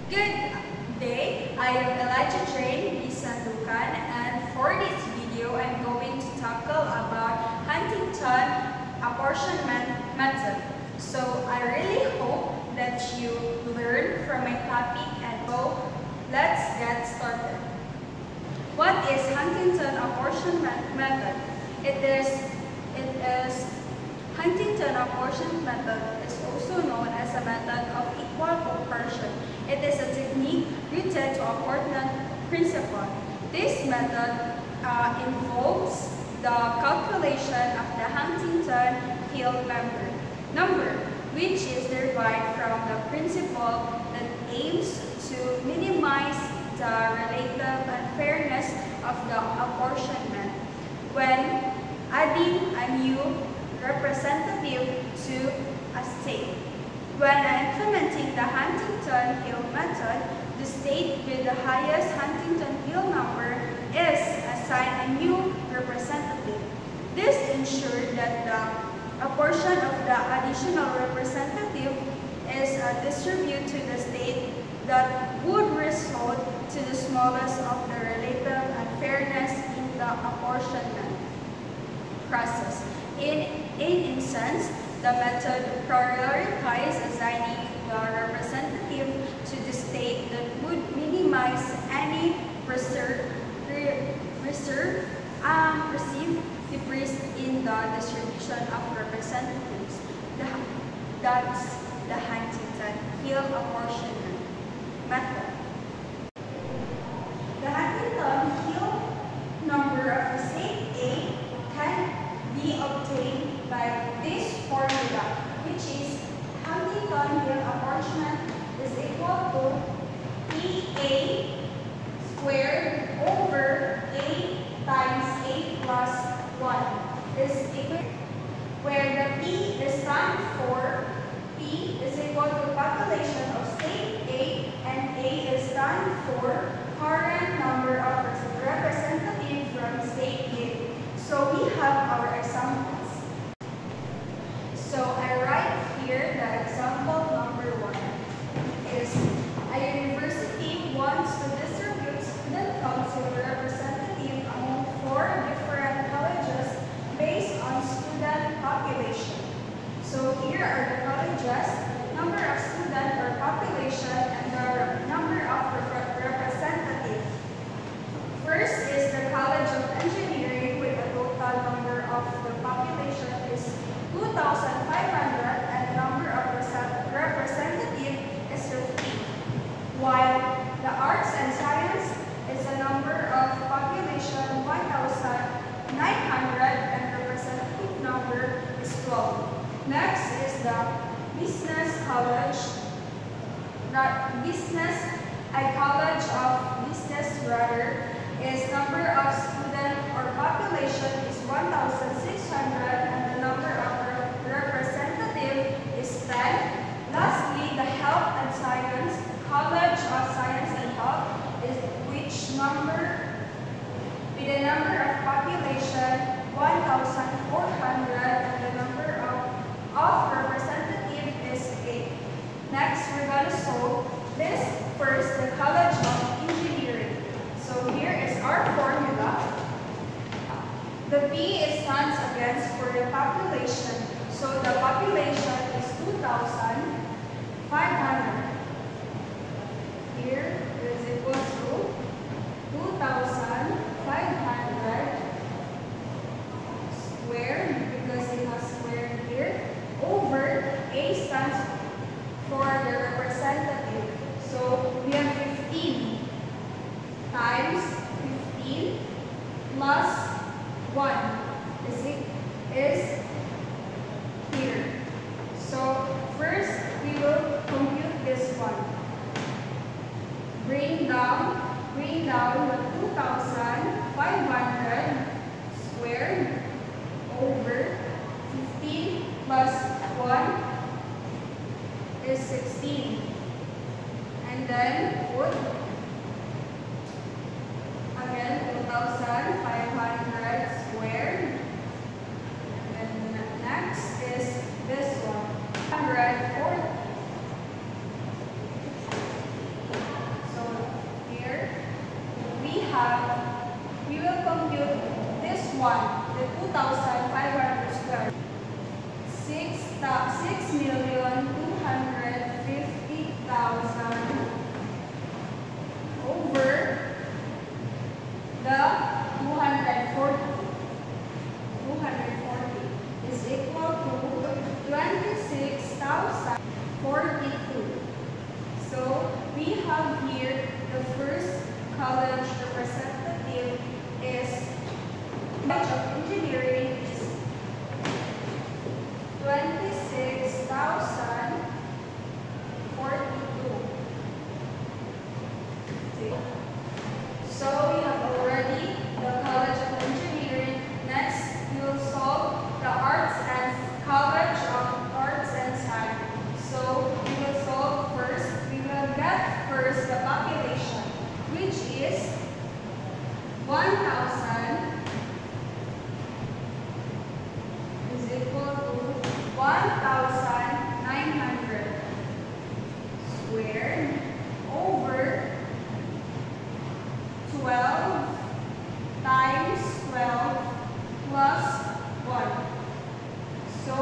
Good day, I am Elijah Jane Bisandukan, and for this video I'm going to tackle about Huntington apportionment method. So I really hope that you learn from my topic, and so let's get started. What is Huntington apportionment method? It is Huntington apportionment method is also known as a method of equal proportion. It is a technique rooted to apportionment principle. This method involves the calculation of the Huntington-Hill number, which is derived from the principle that aims to minimize the relative unfairness of the apportionment when adding a new representative to a state. When implementing the Huntington-Hill method, the state with the highest Huntington-Hill number is assigned a new representative. This ensures that the portion of the additional representative is distributed to the state that would result to the smallest of the relative unfairness in the apportionment process. In instance, the method prioritizes assigning the representative to the state that would minimize any perceived decrease in the distribution of representatives. That's the Huntington-Hill apportionment method. The Huntington-Hill number of the state A can be obtained by this formula, which is Huntington-Hill apportionment is equal to PA squared over A times A plus 1 is equal, where the P is stand for P is equal to population of state A, and A is stand for current number of representatives from state A. So we have our examples. So I write here the example number 1 is a university wants to distribute student council representative among 4 different colleges based on student population. So here are the colleges, number of students or population, and the number of representatives. First is the College of Engineering with a total number of the population is 2,500 and the number of representatives is 50. While the Arts and Science is a number of population 1,900 and representative number is 12. Next is the Business College. A college of business is number of student or population is 1,600 and the number of representative is 10. Lastly, the Health and Science, College of Science and Health is which number with the number of population 1,400 and the number of representative is 8. Next, we're going to solve this. First, the College of Engineering. So here is our formula. The P stands against for the population. So the population is 2,500. Here is equal to 2,500 squared, because it has squared here, over A stands for the representative. So we have 15 times 15 plus 1 is here. So first we will compute this one. Bring down the 2,500 squared over 15 plus 1 is 16. And then put again 2,500 squared. And then next is this one, 140. we will compute this one, the 2,500 square. 6,250,000 over the 240 is equal to 26,042. So we have here the first college representative is College of Engineering is 26,042. So we have already the College of Engineering. Next, we will solve the College of Arts and Science. So we will solve first. We will get first the population, which is 1,000 is equal to 1,900 squared over 12 times 12 plus 1. So,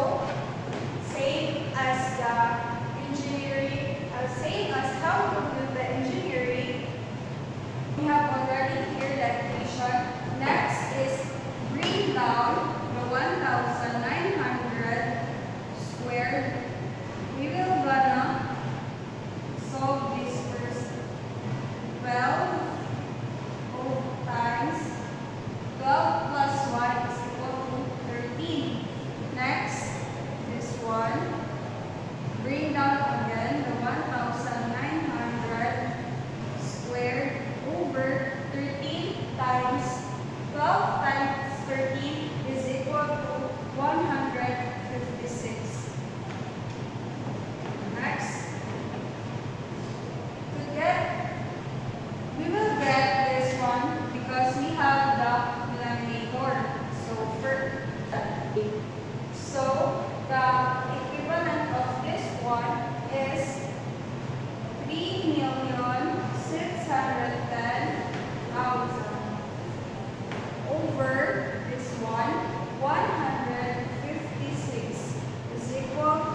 same as the engineering, same as how we do the engineering, we have already here the equation. Next is bring down the 1,900 squared. We will gonna solve this first. 12 times 12 plus 1 is equal to 13. Next, this one. Bring down again the 1,900 squared over 13 times 12 times 13 is equal to 156. Next, we will get this one because we have the denominator. So the equivalent of this one is 3,610,000 over this one 156 is equal to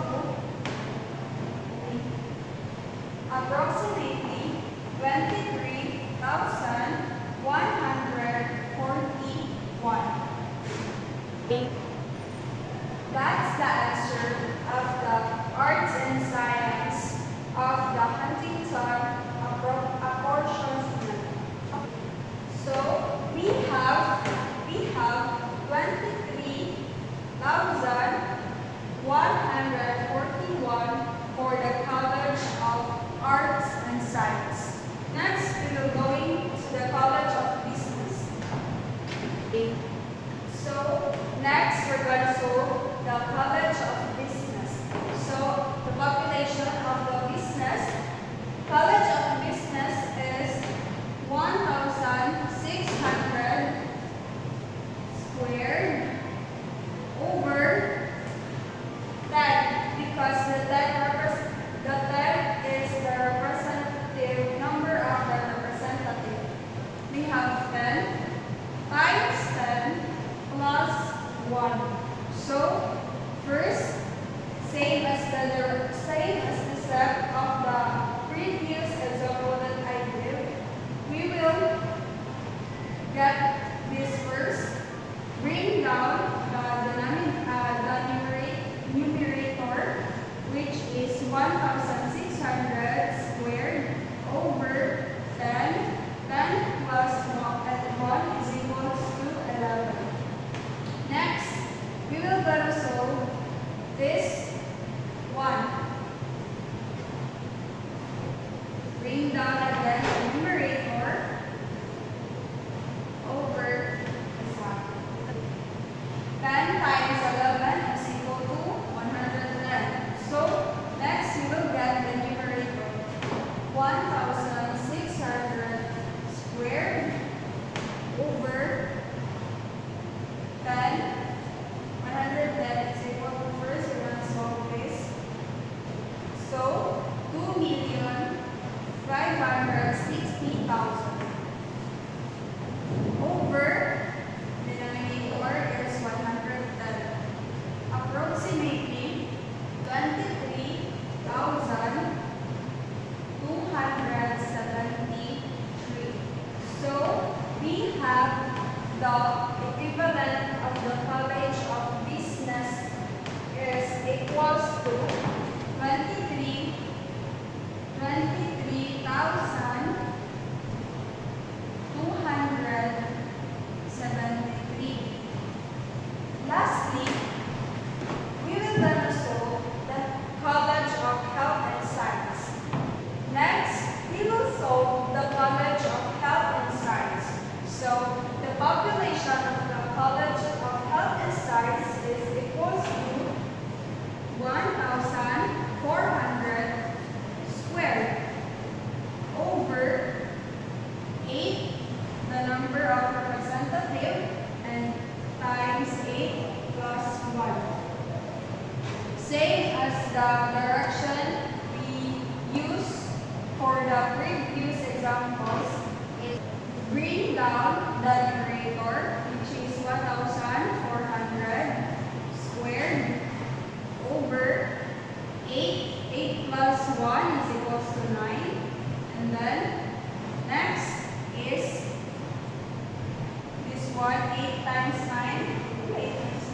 approximately 23,141. That's the answer of the Arts and Science of the Huntington apportionment. So we have 23,141 for the College of Arts and Science. Next, we will go into the College of Business. So next, we're going to solve the College of Business. So the population of the business, College of Business is 1,600 squared over 10 because the 10 is the representative number of the representative. We have 10 times 10 plus 1. So first, same as the step of the previous example that I did, we will get this first. Bring down the numerator, which is 1,600 squared over 10. 10 plus 1 is equal to 11. Next, we will gonna solve this one. Bring down again the numerator over this one. 10 times 11 is equal to 110. So next we will get the numerator 1,600 squared over 10. 110 is equal to, first we're going to solve this. So 2,560,000 number of representative, and times 8 plus 1. Same as the direction we use for the previous examples, is bring down the numerator, which is 1,400 squared over 8. 8 plus 1 is equals to 9. And then next is this one, 8 times 9. 8 times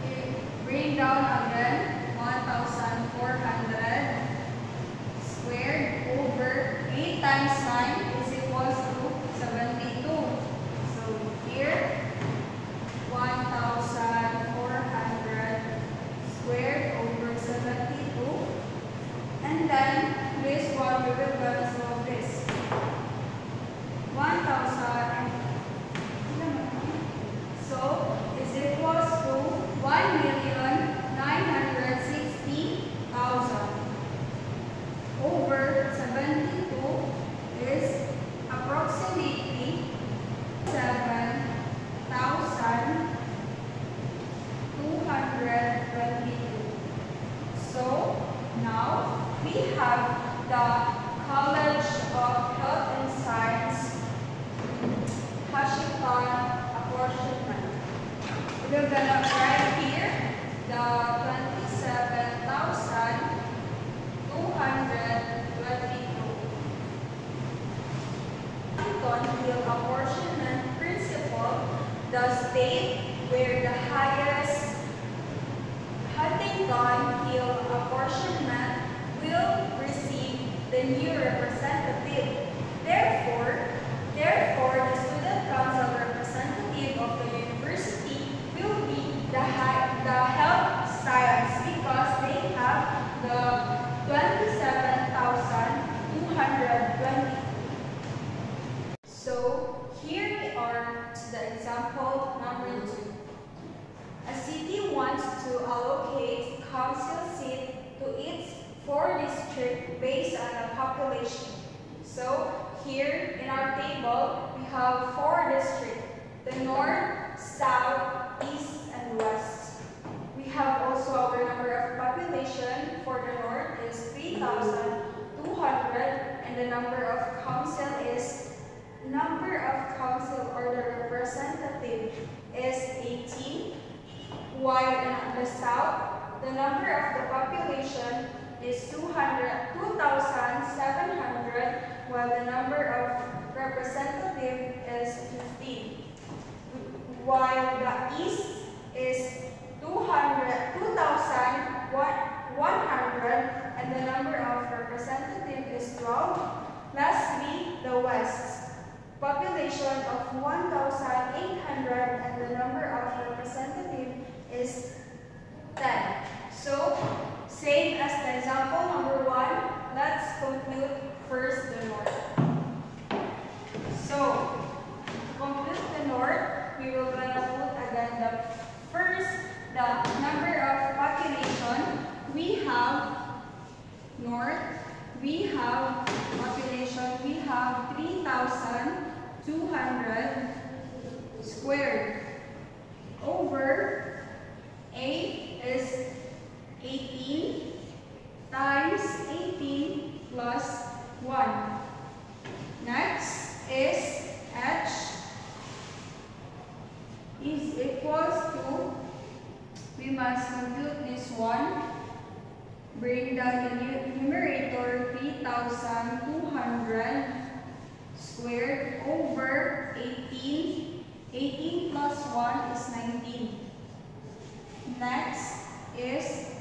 9. Bring down again 1,400 squared over 8 times 9 is equals to 72. So here 1,400 squared over 72. And then this one we will gonna solve this. 1,000. So is equals to 1,960,000 over 72 is approximately 7,222. So now we have the College of Health and Science Hashikon apportionment. We're gonna write here the 27,222. Hill apportionment principle, the state where the highest Huntington Hill apportionment will receive the new representative. Therefore, the student council representative of the university will be the health science, because they have the 27,220. So here we are to the example number 2. A city wants to allocate council seat to its 4 districts based on the population. So here in our table we have 4 districts: the north, south, east, and west. We have also our number of population. For the north is 3,200, and the number of council or the representative is 18. While in the south, the number of the population is 2,700, while the number of representative is 15. While the east is 2,100, and the number of representative is 12. Lastly, the west, population of 1,800, and the number of representative is 10. So, same as the example number 1, let's compute first the north. So, to compute the north, we will gonna put again the number of population. We have north, we have population, we have 3,200 squared over 8 is 18 times 18 plus 1. Next is h is equals to, we must compute this one. Bring down the numerator 3,200 squared over 18. 18 plus 1 is 19. Next is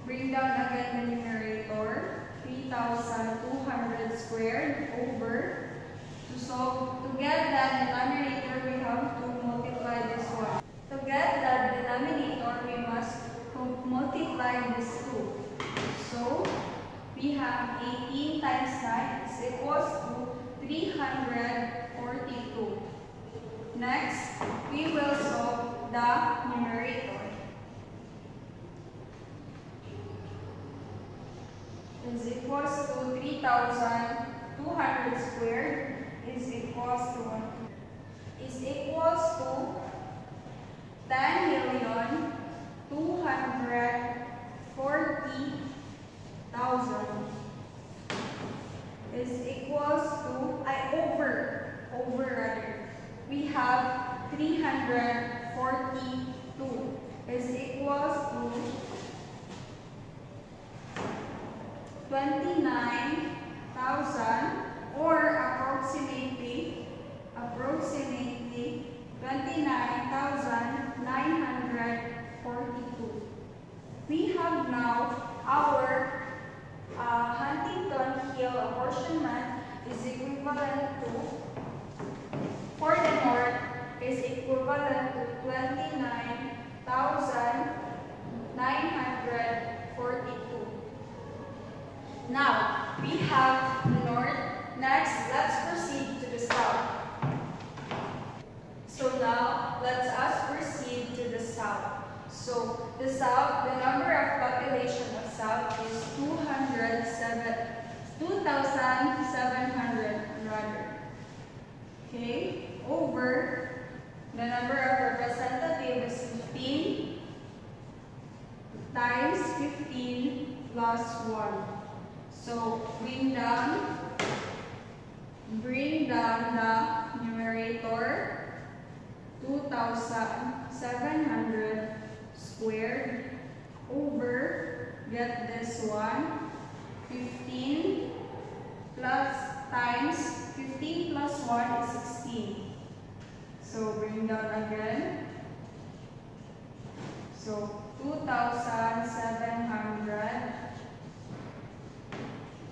bring down again the numerator 3,200 squared over. So to get that denominator, we have to multiply this one. To get that denominator, we must multiply this 2. So we have 18 times 9 is equals to 342. Next, we will solve the numerator. is equals to 3,200 squared is equals to 10,240,000 is equals to over rather. We have 342 is equals to 29,000 or approximately 29,942. We have now our Huntington Hill apportionment is equivalent to, for the north, is equivalent to 29,942. Now, we have the north. Next, let's proceed to the south. So now, let us proceed to the south. So, the south, the number of population of south is 2,700 rather. Okay, over the number of representatives is 15 times 15 plus 1. So bring down the numerator 2,700 squared over, get this one, 15 plus times 15 plus 1 is 16. So bring down again. So 2,700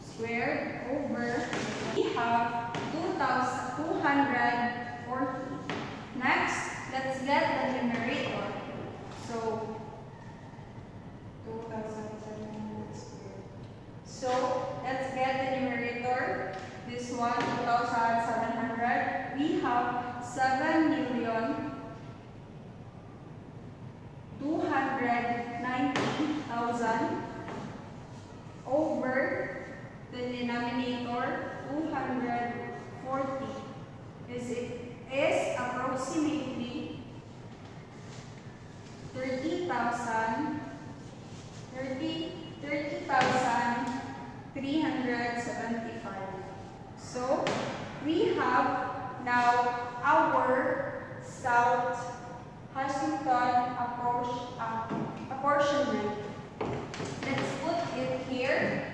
squared over, we have 2,240. Next, let's get the numerator. So 2,700 squared. So let's get the numerator. This one, 2,700. We have 7,290,000 over the denominator 240 is approximately 30,375. So we have now our South Huntington apportionment. Let's put it here.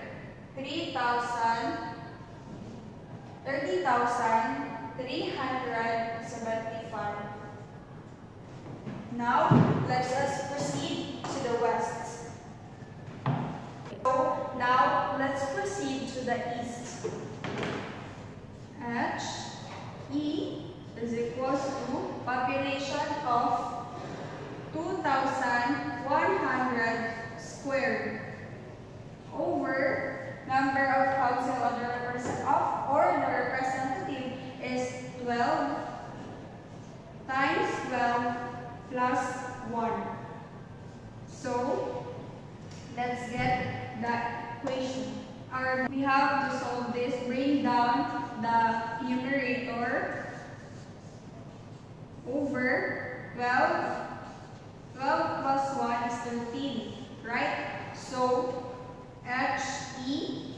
30,375. Now, let us proceed to the west. So, now let's proceed to the east. E is equals to population of 2,100 squared over number of council of the representative is 12 times 12 plus 1. So let's get that equation. We have to solve this. Bring down the numerator over 12. 12 plus 1 is 13, right? So HE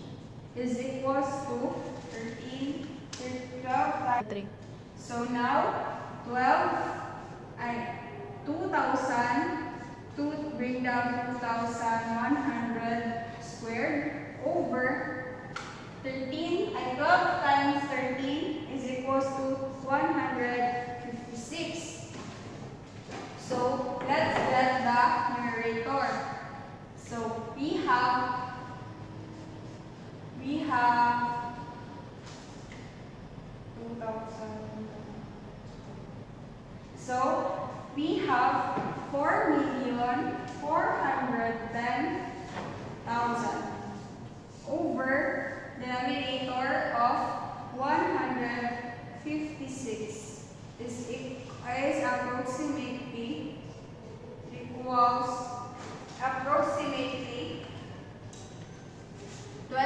is equals to 13, 12 times 3. So now 2,000 to bring down 2,100 squared over 13 and 12 times 13 is equals to 156. So let's get the numerator. So we have 2,000. So we have 4,410,000 over the denominator of 156 is approximately equals approximately 12,000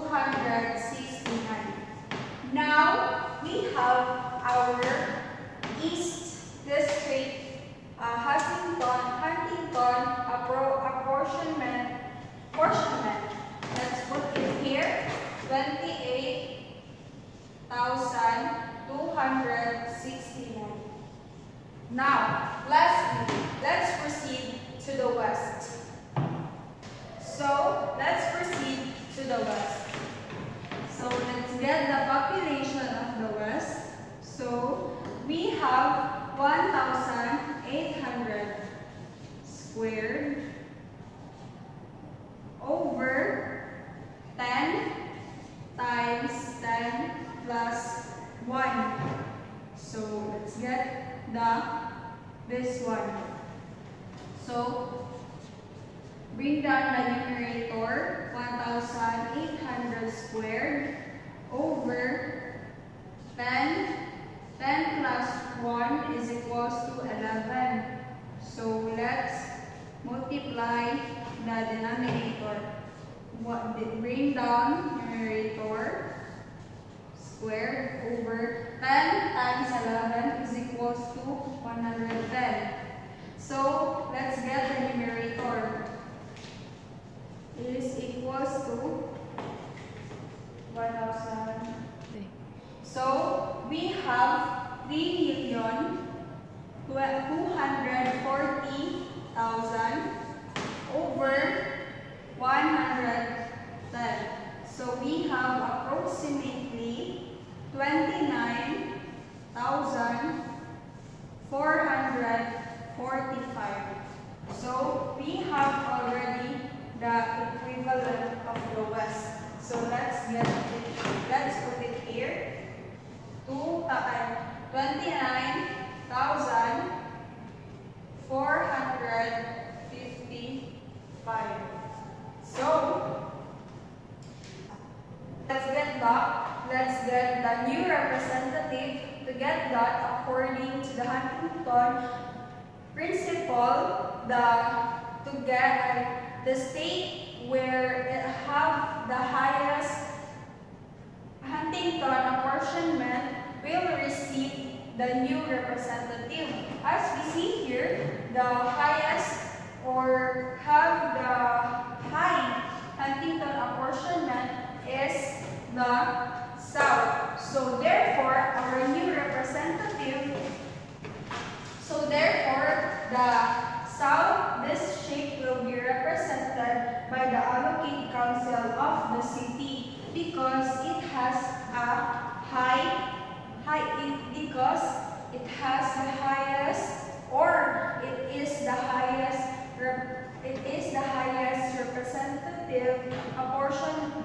269. Now, we have our East District Huntington apportionment. Let's put it here, 28,269. Now, lastly, let's proceed to the west. So, let's proceed to the west. So, let's get the population of the west. So, we have 1,800 squared over 10 times 10 plus 1. So, let's get this one. So, bring down the numerator, 1,800 squared over 10. 10 plus 1 is equals to 11. So, let's multiply the denominator. Bring down numerator squared over 10 times 11 is equals to 110. So, let's get the numerator. It is equals to 1,000. So, we have 3,240,000 over 110. So, we have approximately 29,445. So, we have already the equivalent of the west. So, let's put it here. 29,455. So, let's get the new representative to get that according to the Huntington principle, to get the state where it have the highest Huntington apportionment will receive the new representative. As we see here, the highest or have the high Huntington apportionment is the south. So therefore, our new representative, the south district will be represented by the Allocate Council of the city because it has a because it has the highest, or it is the highest representative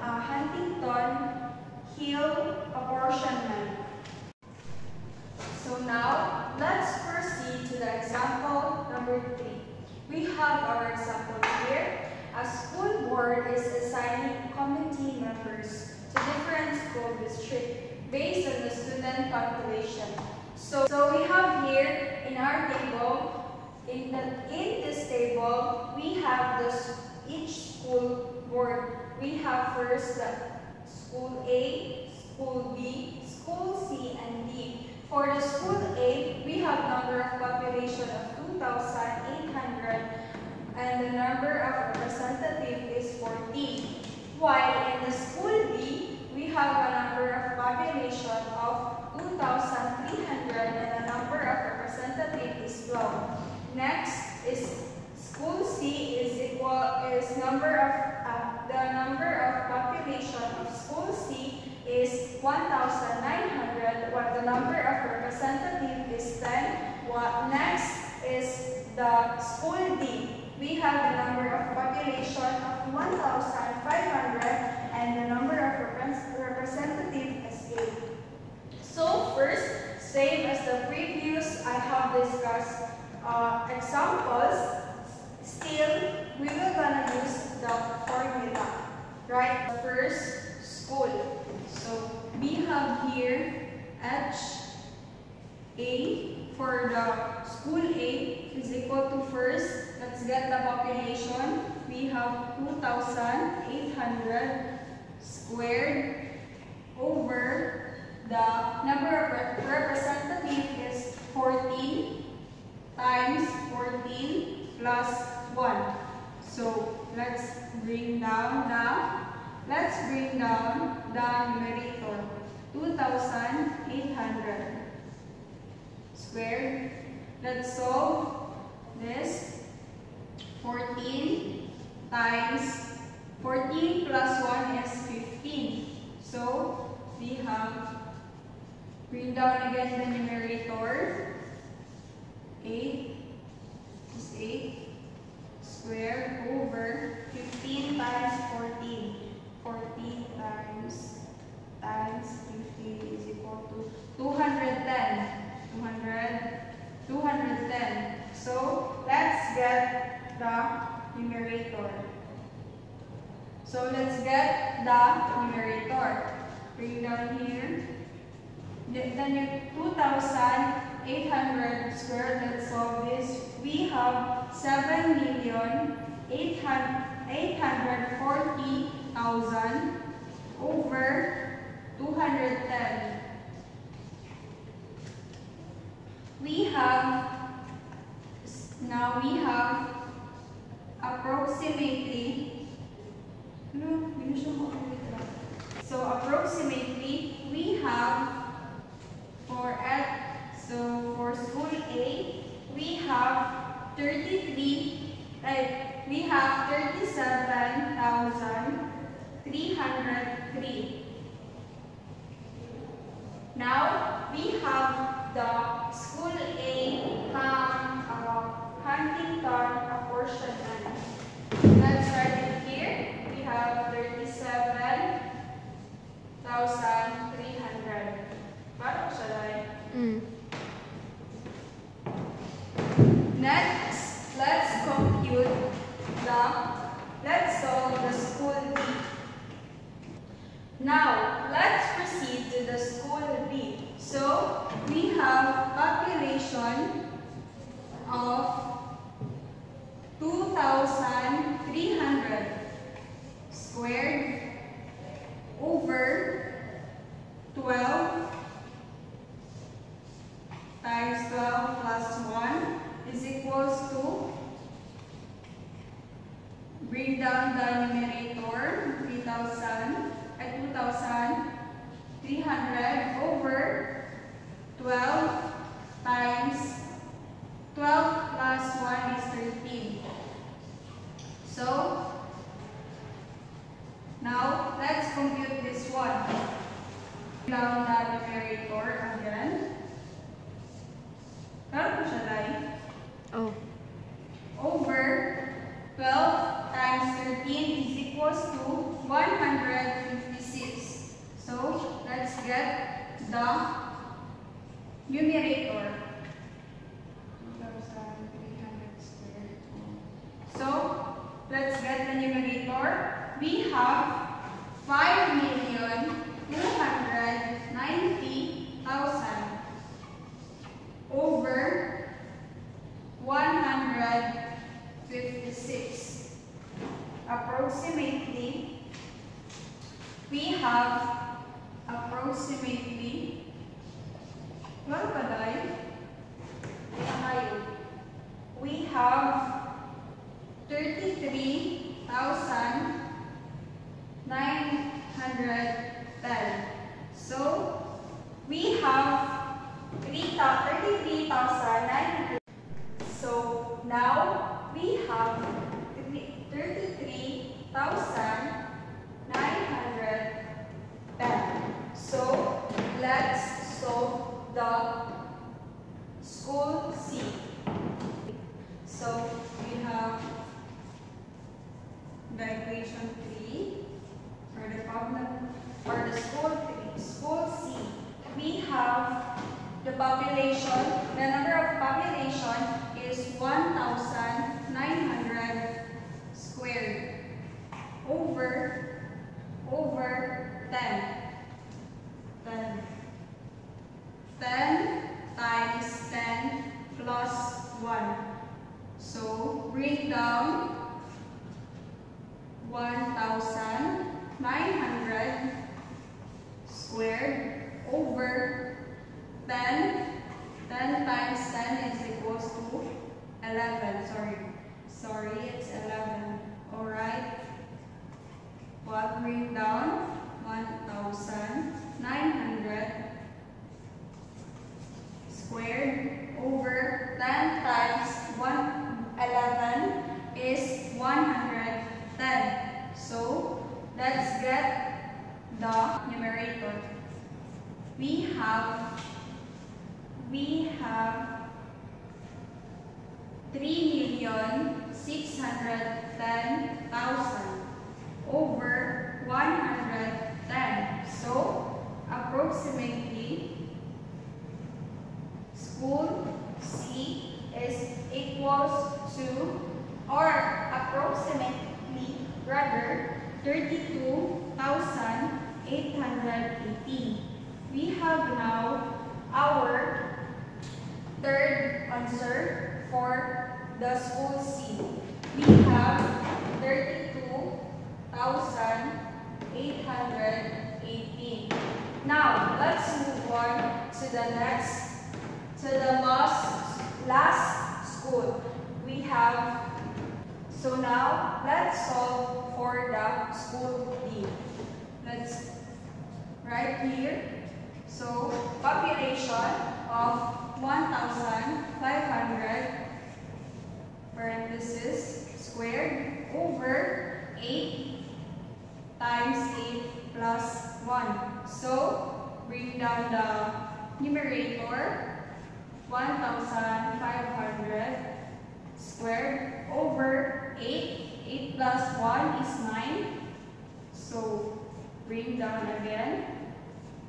Huntington Hill apportionment. So now let's proceed to the example number 3. We have our example here. A school board is assigning committee members to different school districts based on the student population. So we have here in our table, in this table, we have each school board. We have first the school A, school B, school C, and D. For the school A, we have number of population of 2,800 and the number of representative is 14. While in the school B, we have a number of population of 2,300 and the number of representative is 12. Next is school C is the number of population of school C is 1,900, while the number of representative is 10. Next is the school D. We have the number of population of 1,500 and the number of representative is 8. So first, same as the previous, I have discussed examples. Still, we will gonna use the formula, right? The first, school. So we have here HA for the school A is equal to first. Let's get the population. We have 2,800 squared over the number of representative is 14 times 14 plus 1. So let's bring down the numerator. 2,800 squared. Let's solve this. 14 times 14 plus 1 is 15. So we have, bring down again the numerator. 8 is 8 squared over 15 times 14. 14 times 15 is equal to 210. 210. So let's get the numerator. So let's get the numerator. Bring down here. Then 2,800 squared. Let's solve this. We have 7,840,000 over 210. We have approximately, so approximately we have for school A, we have 37,303. Now we have the school A Huntington apportionment. Let's write it here. We have 37,300. Paano siya like? Next, let's solve the school B. Now, let's proceed to the school B. So, we have population of 2,300 squared over 12 times 12 plus 1 is equals to, bring down the numerator, 2,300 over 12 times 12 plus 1 is 13. So, now let's compute this one. Down the numerator again. Paano siya like? Oh. Over 12 times 13 is equals to 156. So, let's get the numerator. 2,300 squared. So, let's get the numerator. We have 5,290,000 over 156. Approximately, we have we have 33,910. So, we have 33,900. So, now we have 33,910. So, let's solve the school C. So, we have the equation 3 for the problem for the school 3. School C. We have the population, the number of population is 1,900 squared over 10. 10 times 10 plus 1. So, bring down 1,900 squared over 10. 10 times 10 is equals to 11. Sorry, it's 11. Alright. What? Bring down 1,900 squared over 10 times 11 is 110. So, let's get the numerator. We have 3,610,000 over 110. So, approximately, school C is equals to, or approximately, rather, 32,818. We have now our third answer for the school C. We have 32,818. Now, let's move on to the last school. We have, so now, let's solve for the school D. Let's right here. So, population of 1,500 parenthesis squared over 8 times 8 plus 1. So, bring down the numerator. 1,500 squared over 8. 8 plus 1 is 9. So, bring down again.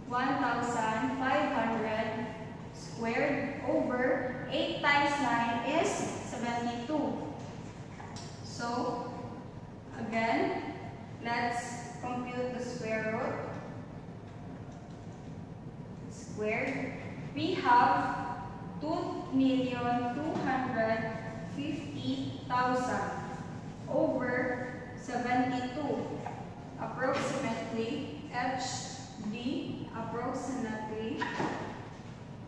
1,500 squared over 8 times 9 is 72. So, again, let's compute the square root. Squared. We have 2,250,000 over 72. Approximately, HD, approximately,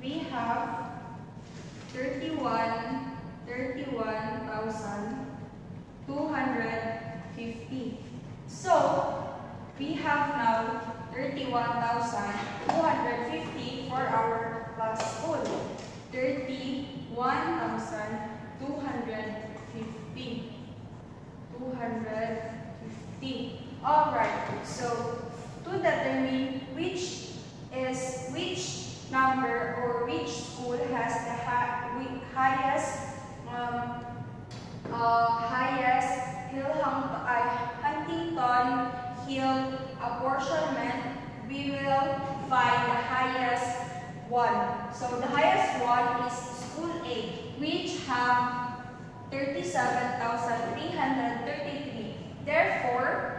we have 31,250. So, we have now 31,250 for our last school. 31,250. 250. Alright, so to determine which number or which school has the highest Huntington Hill apportionment, we will find the highest one. So the highest one is school A, which have 37,333. Therefore,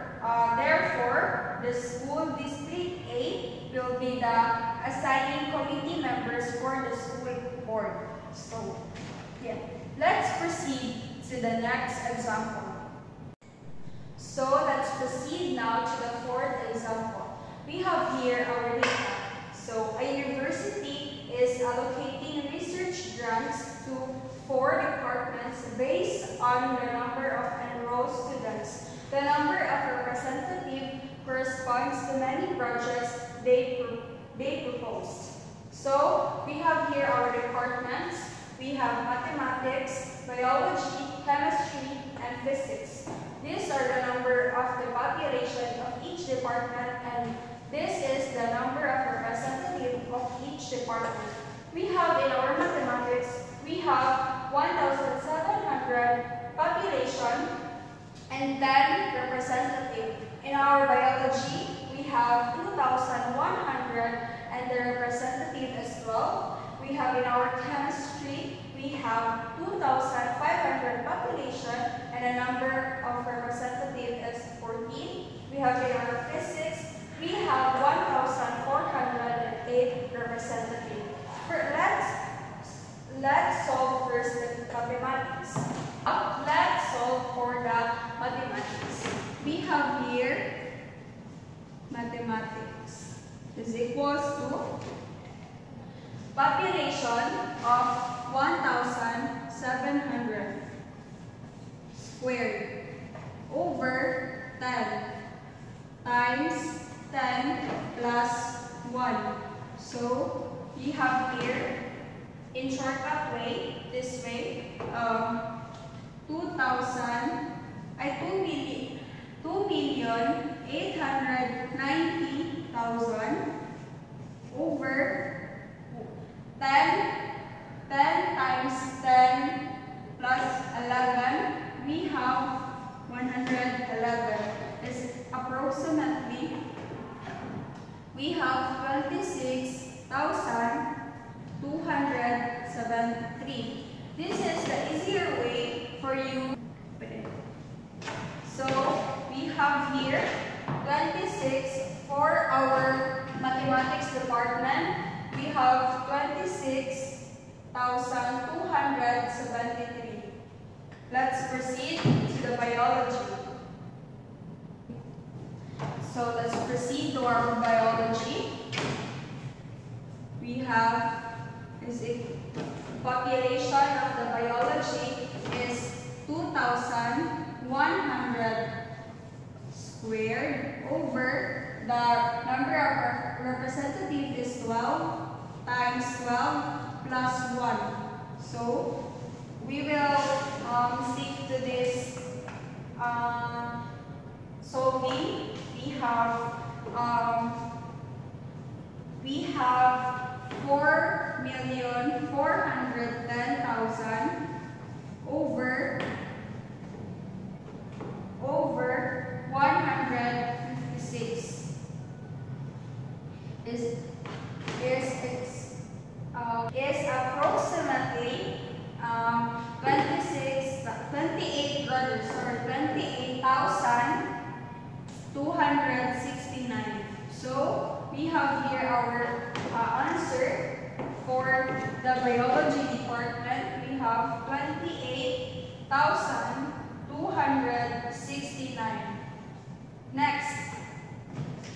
the school district A will be the assigning committee members for the school board. So, yeah. Let's proceed to the next example. So, let's proceed now to the fourth example. We have here our data. So, a university is allocating research grants to 4 departments based on the number of enrolled students. The number of representatives corresponds to many projects they proposed. So, we have here our departments. We have mathematics, biology, chemistry, and physics. These are the number of the population of each department, and this is the number of representatives of each department. We have in our mathematics, we have 1,700 population and 10 representatives. In our biology, we have 2,100 and the representative as well. We have in our chemistry, we have 2,500 population and a number of representatives is 14. We have in our physics, we have 1,408 representatives. Let's solve first the mathematics. Let's solve for the mathematics. We have here mathematics. is equals to population of 1,700 squared over 10 times 10 plus 1. So we have here, in shortcut way, this way, 2,890,000 over 10 times 10 plus 11, we have 111. Is approximately, we have 26,273. This is the easier way for you. So we have here 26 for our mathematics department. We have 26,273. Let's proceed to the biology. So let's proceed to our biology. We have population of the biology is 2,100 squared over the number of representative is 12 times 12 plus 1. So we will stick to this solving. We have 4,410,000 over 156 is approximately 28,269. So we have here our answer for the biology department. We have 28,269. Next,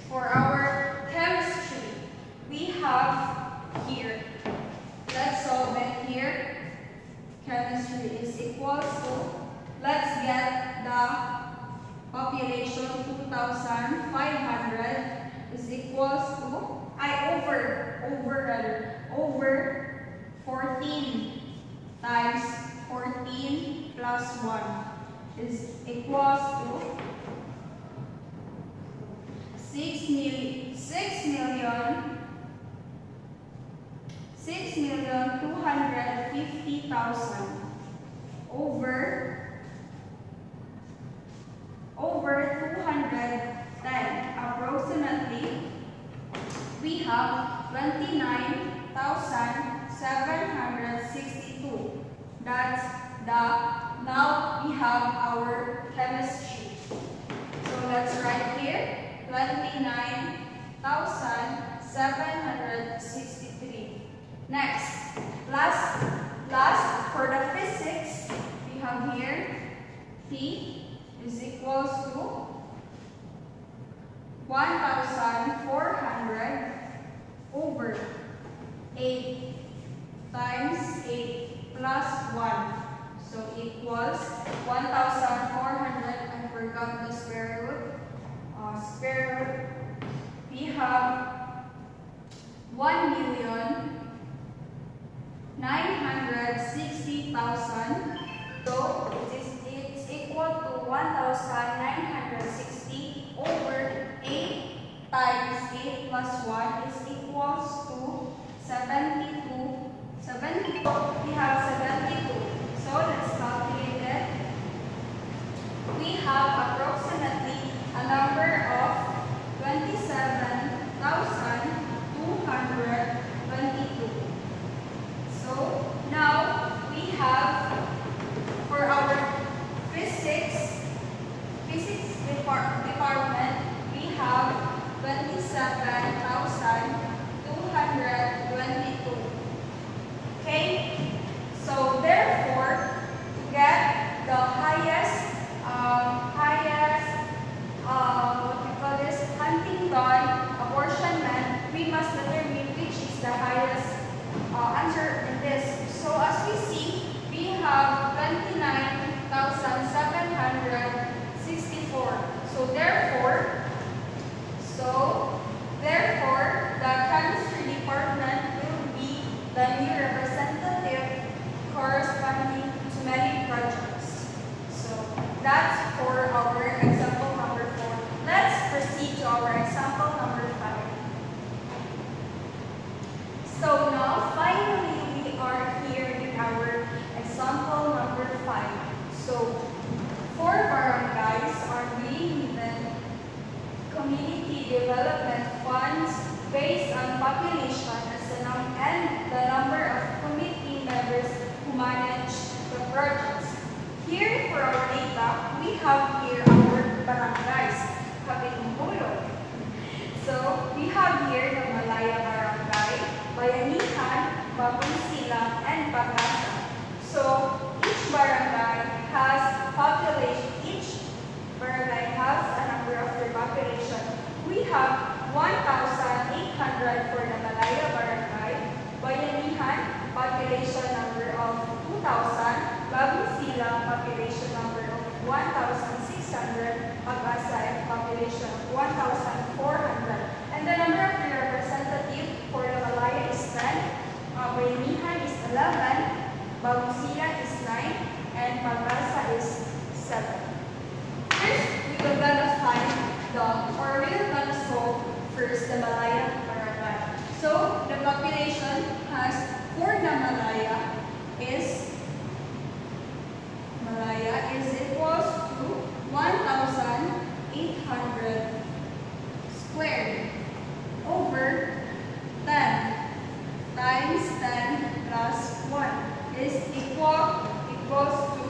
for our chemistry, we have here. Let's solve it here. Chemistry is equals to, let's get the population 2,500 is equals to, over 14 times 14 plus 1 is equals to 6,250,000 over 210. Approximately, we have 29,762. That's now we have our chemistry. So let's write here 29,763. Next, last for the physics, we have here T is equals to 1,400 over 8 times 8 plus 1. So equals 1,400. I forgot the square root. We have 1,960,000. So it's equal to 1,960 over 8 times 8 plus 1 is equals to 72. We have 72. So let's calculate it. We have approximately a number of 27,222. So now we have, for our physics department, we have 27,222. Okay? So therefore, that's for our example number 4. Let's proceed to our example number 5. So now, finally, we are here in our example number 5. So, 4 barangays are being given community development funds based on population as and the number of committee members who manage the projects. Here for our data, we have here our barangays, Kapitungkulog. So we have here the Malaya Barangay, Bayanihan, Bagong Silang, and Pagasa. So each barangay has population. Each barangay has a number of their population. We have 1,800 for the Malaya Barangay, Bayanihan, population number of 2,000, Bagong Silang, population number of 1,600, Pag-asa, population of 1,400. And the number of the representative for the Malaya is 10, Bayanihan is 11, Bagong Silang is 9, and Pag-asa is 7. First, we will gonna find we're gonna solve first the Malaya Barangay. So, the population has for the Malaya is equals to 1,800 squared over 10 times 10 plus 1 is equals to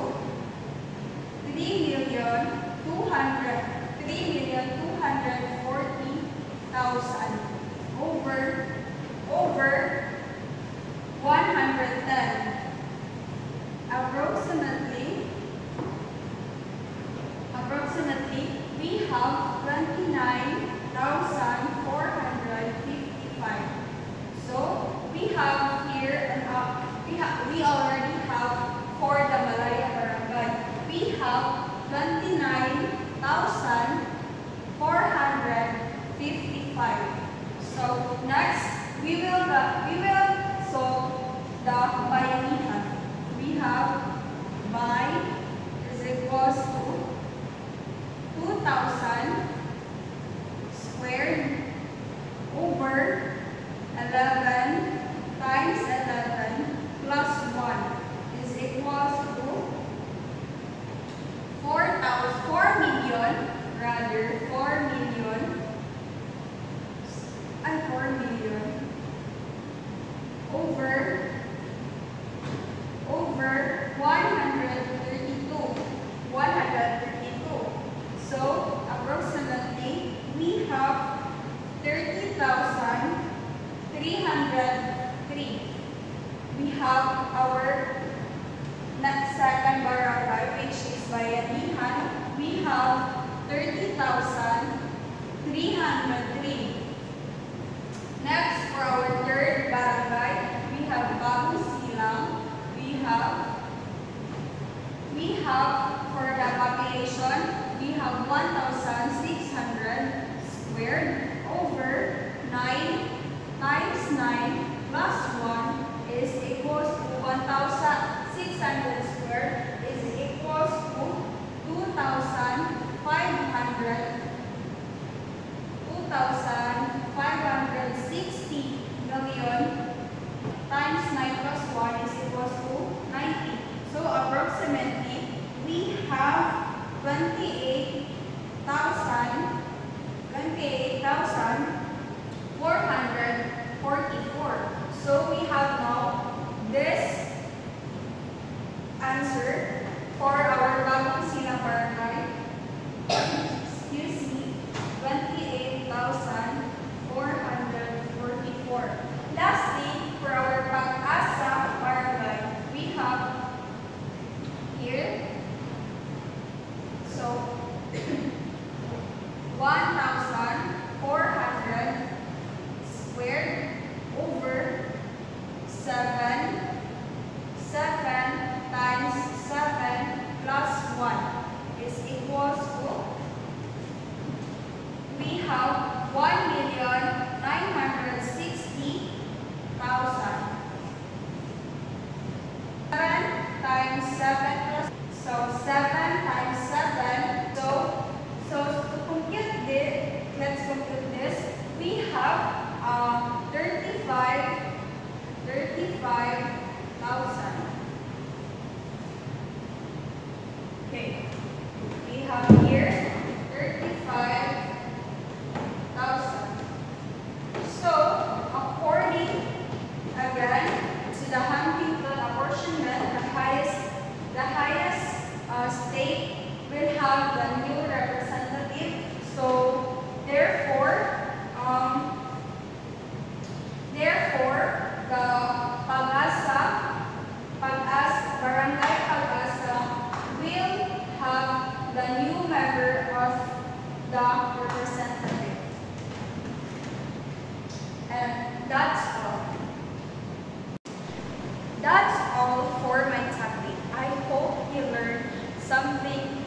3,240,000 over 110. Approximately, we have 29,455. So we have here we already have for the Malaya Barangay. We have 29,455. So next, we will solve the Bayanihan. We have by is equals to 2,000 squared over 11 times 11 plus 1 is equals to 4 million over 132. So approximately we have 30,303. We have our next second barangay, which is Bayanihan. We have 30,303. Next, for our third barangay, we have Bagong Silang. We have for the population, we have 1,600 squared over 9 times 9 plus 1 is equals to 1,600 squared is equals to 2,560 million times 9 plus 1 is equals to 90. So approximately we have 28,444. So we have now this answer for our Bagong Silang Barangay. Excuse me, 28,444. Lastly, for our Pag-asa Barangay, we have here. So 1,400 squared over 7 times 7 plus 1 is equals to, we have 1,960,000. 7 times 7 plus, so 7 times 7 for my topic. I hope you learned something